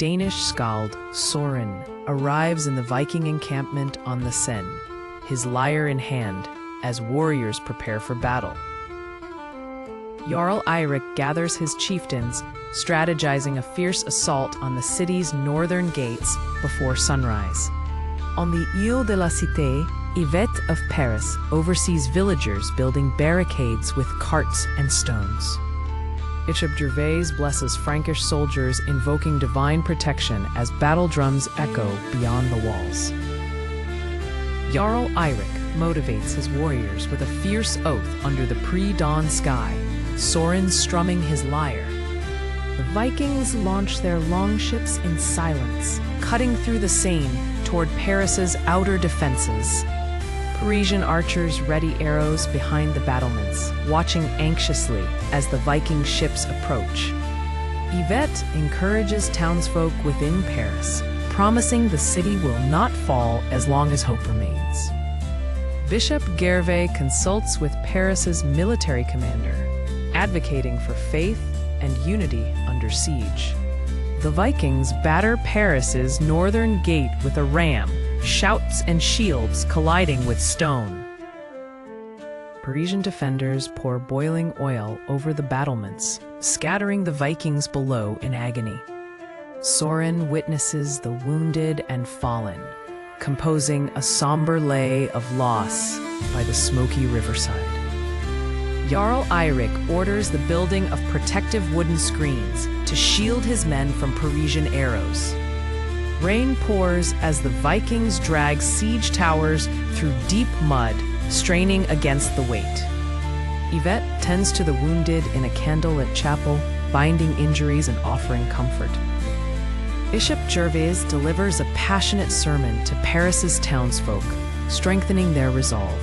Danish Skald Soren arrives in the Viking encampment on the Seine, his lyre in hand, as warriors prepare for battle. Jarl Eirik gathers his chieftains, strategizing a fierce assault on the city's northern gates before sunrise. On the Ile de la Cité, Yvette of Paris oversees villagers building barricades with carts and stones. Bishop Gervais blesses Frankish soldiers, invoking divine protection as battle drums echo beyond the walls. Jarl Eirik motivates his warriors with a fierce oath under the pre-dawn sky, Soren strumming his lyre. The Vikings launch their longships in silence, cutting through the Seine toward Paris's outer defenses. Parisian archers ready arrows behind the battlements, watching anxiously as the Viking ships approach. Yvette encourages townsfolk within Paris, promising the city will not fall as long as hope remains. Bishop Gervais consults with Paris's military commander, advocating for faith and unity under siege. The Vikings batter Paris's northern gate with a ram, shouts and shields colliding with stone. Parisian defenders pour boiling oil over the battlements, scattering the Vikings below in agony. Soren witnesses the wounded and fallen, composing a somber lay of loss by the smoky riverside. Jarl Eirik orders the building of protective wooden screens to shield his men from Parisian arrows. Rain pours as the Vikings drag siege towers through deep mud, straining against the weight. Yvette tends to the wounded in a candlelit chapel, binding injuries and offering comfort. Bishop Gervais delivers a passionate sermon to Paris's townsfolk, strengthening their resolve.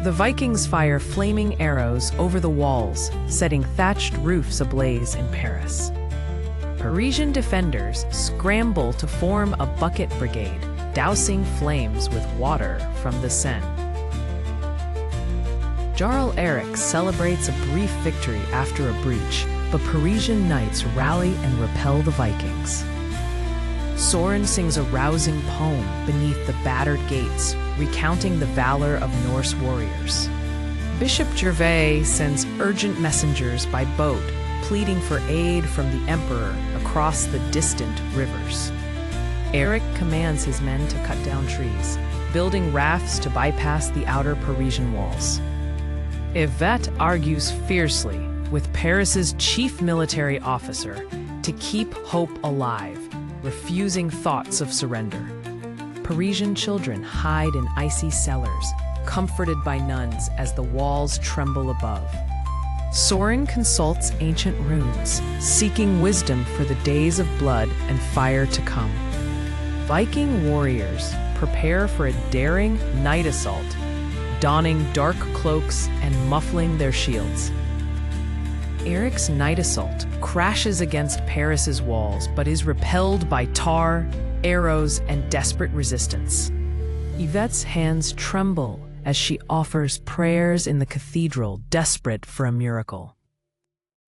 The Vikings fire flaming arrows over the walls, setting thatched roofs ablaze in Paris. Parisian defenders scramble to form a bucket brigade, dousing flames with water from the Seine. Jarl Eirik celebrates a brief victory after a breach, but Parisian knights rally and repel the Vikings. Soren sings a rousing poem beneath the battered gates, recounting the valor of Norse warriors. Bishop Gervais sends urgent messengers by boat, pleading for aid from the emperor across the distant rivers. Eirik commands his men to cut down trees, building rafts to bypass the outer Parisian walls. Yvette argues fiercely with Paris's chief military officer to keep hope alive, refusing thoughts of surrender. Parisian children hide in icy cellars, comforted by nuns as the walls tremble above. Soren consults ancient runes, seeking wisdom for the days of blood and fire to come. Viking warriors prepare for a daring night assault, donning dark cloaks and muffling their shields. Eirik's night assault crashes against Paris's walls, but is repelled by tar, arrows, and desperate resistance. Yvette's hands tremble as she offers prayers in the cathedral, desperate for a miracle.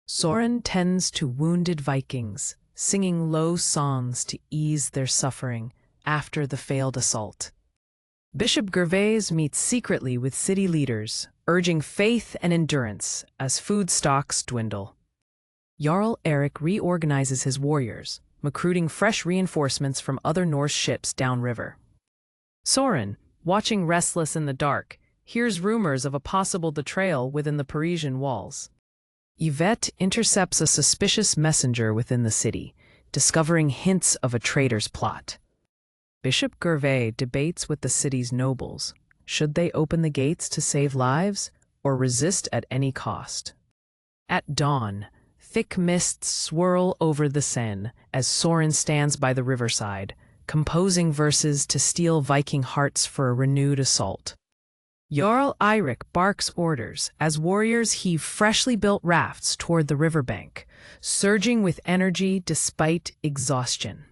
Soren tends to wounded Vikings, singing low songs to ease their suffering after the failed assault. Bishop Gervais meets secretly with city leaders, urging faith and endurance as food stocks dwindle. Jarl Eirik reorganizes his warriors, recruiting fresh reinforcements from other Norse ships downriver. Soren, watching restless in the dark, hears rumors of a possible betrayal within the Parisian walls. Yvette intercepts a suspicious messenger within the city, discovering hints of a traitor's plot. Bishop Gervais debates with the city's nobles. Should they open the gates to save lives, or resist at any cost? At dawn, thick mists swirl over the Seine as Soren stands by the riverside, composing verses to steel Viking hearts for a renewed assault. Jarl Eirik barks orders as warriors heave freshly built rafts toward the riverbank, surging with energy despite exhaustion.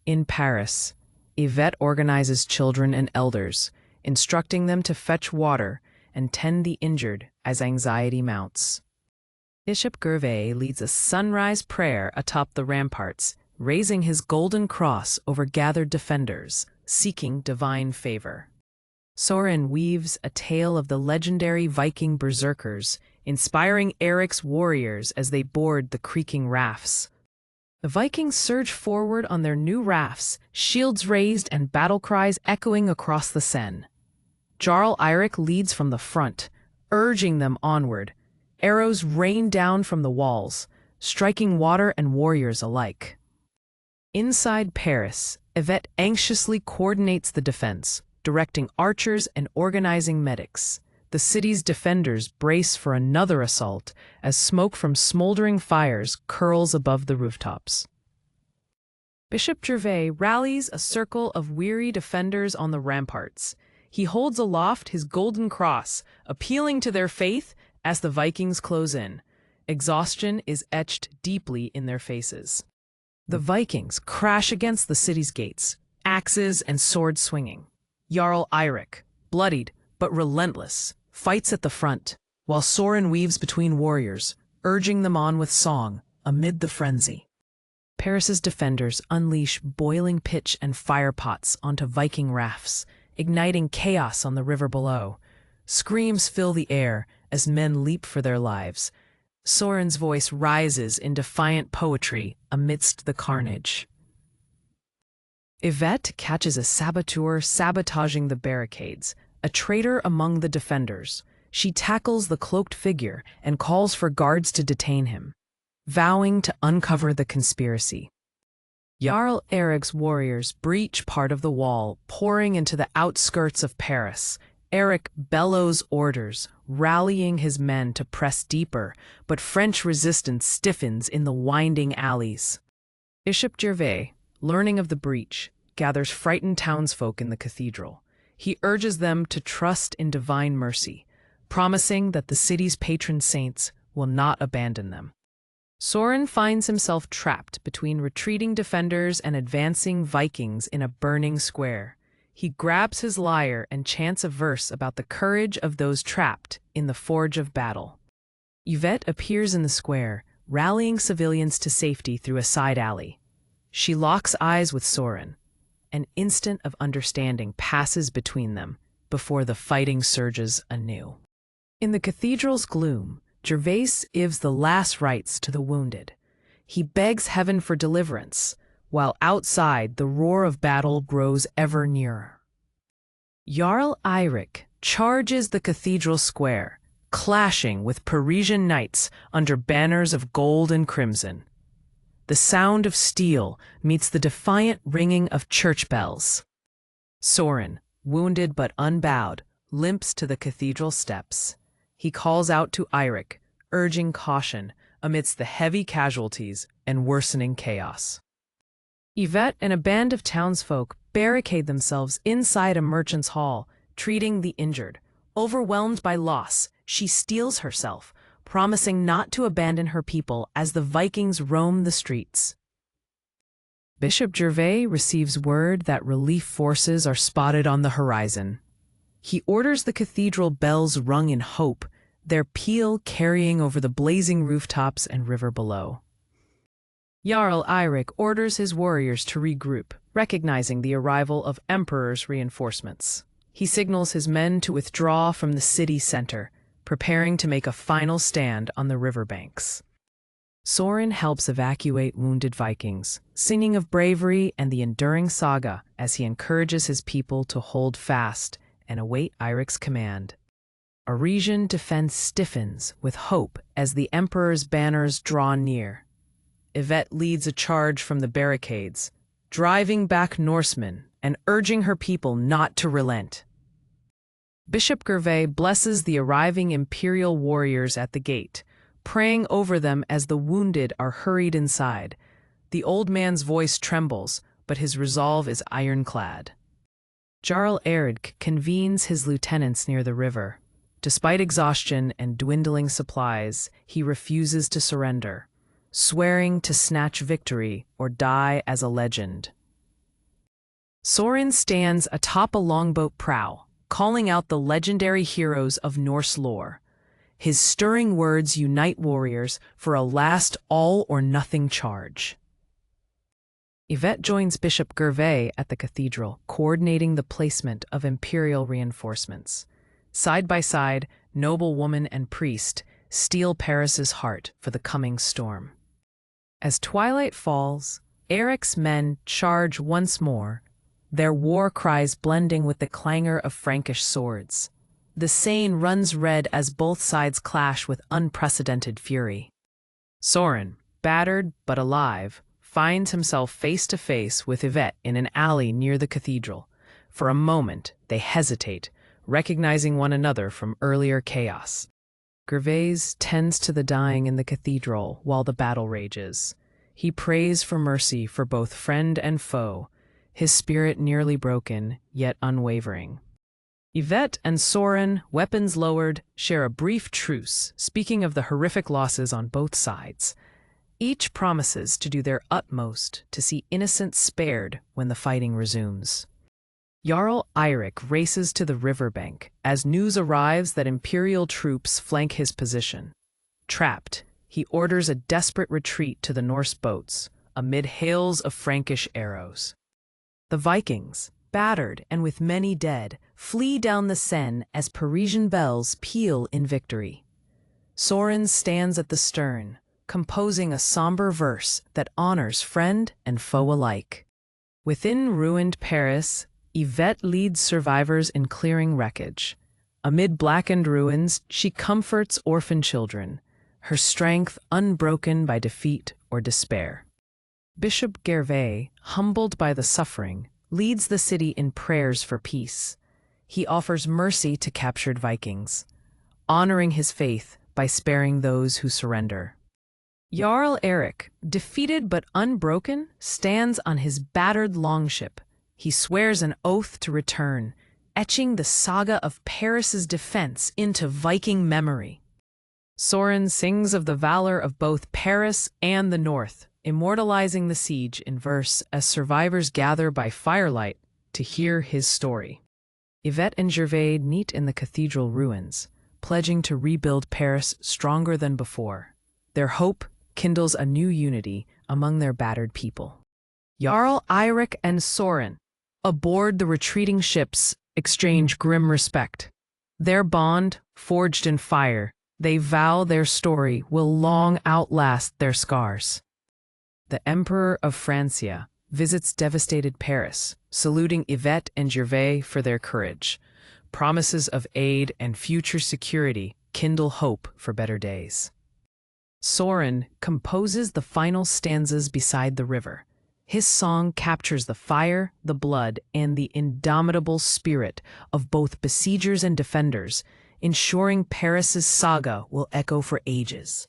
In Paris, Yvette organizes children and elders, instructing them to fetch water and tend the injured as anxiety mounts. Bishop Gervais leads a sunrise prayer atop the ramparts, raising his golden cross over gathered defenders, seeking divine favor. Soren weaves a tale of the legendary Viking berserkers, inspiring Eric's warriors as they board the creaking rafts. The Vikings surge forward on their new rafts, shields raised and battle cries echoing across the Seine. Jarl Eirik leads from the front, urging them onward. Arrows rain down from the walls, striking water and warriors alike. Inside Paris, Yvette anxiously coordinates the defense, directing archers and organizing medics. The city's defenders brace for another assault as smoke from smoldering fires curls above the rooftops. Bishop Gervais rallies a circle of weary defenders on the ramparts. He holds aloft his golden cross, appealing to their faith as the Vikings close in. Exhaustion is etched deeply in their faces. The Vikings crash against the city's gates, axes and swords swinging. Jarl Eirik, bloodied but relentless, fights at the front, while Soren weaves between warriors, urging them on with song amid the frenzy. Paris's defenders unleash boiling pitch and fire pots onto Viking rafts, igniting chaos on the river below. Screams fill the air as men leap for their lives. Soren's voice rises in defiant poetry amidst the carnage. Yvette catches a saboteur sabotaging the barricades, a traitor among the defenders. She tackles the cloaked figure and calls for guards to detain him, vowing to uncover the conspiracy. Jarl Eric's warriors breach part of the wall, pouring into the outskirts of Paris. Eric bellows orders, rallying his men to press deeper, but French resistance stiffens in the winding alleys. Bishop Gervais, learning of the breach, gathers frightened townsfolk in the cathedral. He urges them to trust in divine mercy, promising that the city's patron saints will not abandon them. Soren finds himself trapped between retreating defenders and advancing Vikings in a burning square. He grabs his lyre and chants a verse about the courage of those trapped in the forge of battle. Yvette appears in the square, rallying civilians to safety through a side alley. She locks eyes with Soren. An instant of understanding passes between them before the fighting surges anew. In the cathedral's gloom, Gervais gives the last rites to the wounded. He begs heaven for deliverance, while outside the roar of battle grows ever nearer. Jarl Eirik charges the cathedral square, clashing with Parisian knights under banners of gold and crimson. The sound of steel meets the defiant ringing of church bells. Soren, wounded but unbowed, limps to the cathedral steps. He calls out to Eirik, urging caution amidst the heavy casualties and worsening chaos. Yvette and a band of townsfolk barricade themselves inside a merchant's hall, treating the injured. Overwhelmed by loss, she steels herself, promising not to abandon her people as the Vikings roam the streets. Bishop Gervais receives word that relief forces are spotted on the horizon. He orders the cathedral bells rung in hope, their peal carrying over the blazing rooftops and river below. Jarl Eirik orders his warriors to regroup, recognizing the arrival of Emperor's reinforcements. He signals his men to withdraw from the city center, preparing to make a final stand on the riverbanks. Soren helps evacuate wounded Vikings, singing of bravery and the enduring saga as he encourages his people to hold fast and await Eirik's command. Parisian defense stiffens with hope as the Emperor's banners draw near. Yvette leads a charge from the barricades, driving back Norsemen and urging her people not to relent. Bishop Gervais blesses the arriving imperial warriors at the gate, praying over them as the wounded are hurried inside. The old man's voice trembles, but his resolve is ironclad. Jarl Erik convenes his lieutenants near the river. Despite exhaustion and dwindling supplies, he refuses to surrender, swearing to snatch victory or die as a legend. Soren stands atop a longboat prow, calling out the legendary heroes of Norse lore. His stirring words unite warriors for a last all-or-nothing charge. Yvette joins Bishop Gervais at the cathedral, coordinating the placement of imperial reinforcements. Side by side, noblewoman and priest steel Paris's heart for the coming storm. As twilight falls, Eric's men charge once more, their war cries blending with the clangor of Frankish swords. The Seine runs red as both sides clash with unprecedented fury. Soren, battered but alive, finds himself face to face with Yvette in an alley near the cathedral. For a moment, they hesitate, recognizing one another from earlier chaos. Gervais tends to the dying in the cathedral while the battle rages. He prays for mercy for both friend and foe, his spirit nearly broken, yet unwavering. Yvette and Soren, weapons lowered, share a brief truce, speaking of the horrific losses on both sides. Each promises to do their utmost to see innocents spared when the fighting resumes. Jarl Eirik races to the riverbank as news arrives that imperial troops flank his position. Trapped, he orders a desperate retreat to the Norse boats, amid hails of Frankish arrows. The Vikings, battered and with many dead, flee down the Seine as Parisian bells peal in victory. Soren stands at the stern, composing a somber verse that honors friend and foe alike. Within ruined Paris, Yvette leads survivors in clearing wreckage. Amid blackened ruins, she comforts orphan children, her strength unbroken by defeat or despair. Bishop Gervais, humbled by the suffering, leads the city in prayers for peace. He offers mercy to captured Vikings, honoring his faith by sparing those who surrender. Jarl Erik, defeated but unbroken, stands on his battered longship. He swears an oath to return, etching the saga of Paris's defense into Viking memory. Soren sings of the valor of both Paris and the North, immortalizing the siege in verse as survivors gather by firelight to hear his story. Yvette and Gervais meet in the cathedral ruins, pledging to rebuild Paris stronger than before. Their hope kindles a new unity among their battered people. Jarl Eirik and Soren, aboard the retreating ships, exchange grim respect. Their bond, forged in fire, they vow their story will long outlast their scars. The Emperor of Francia visits devastated Paris, saluting Yvette and Gervais for their courage. Promises of aid and future security kindle hope for better days. Soren composes the final stanzas beside the river. His song captures the fire, the blood, and the indomitable spirit of both besiegers and defenders, ensuring Paris's saga will echo for ages.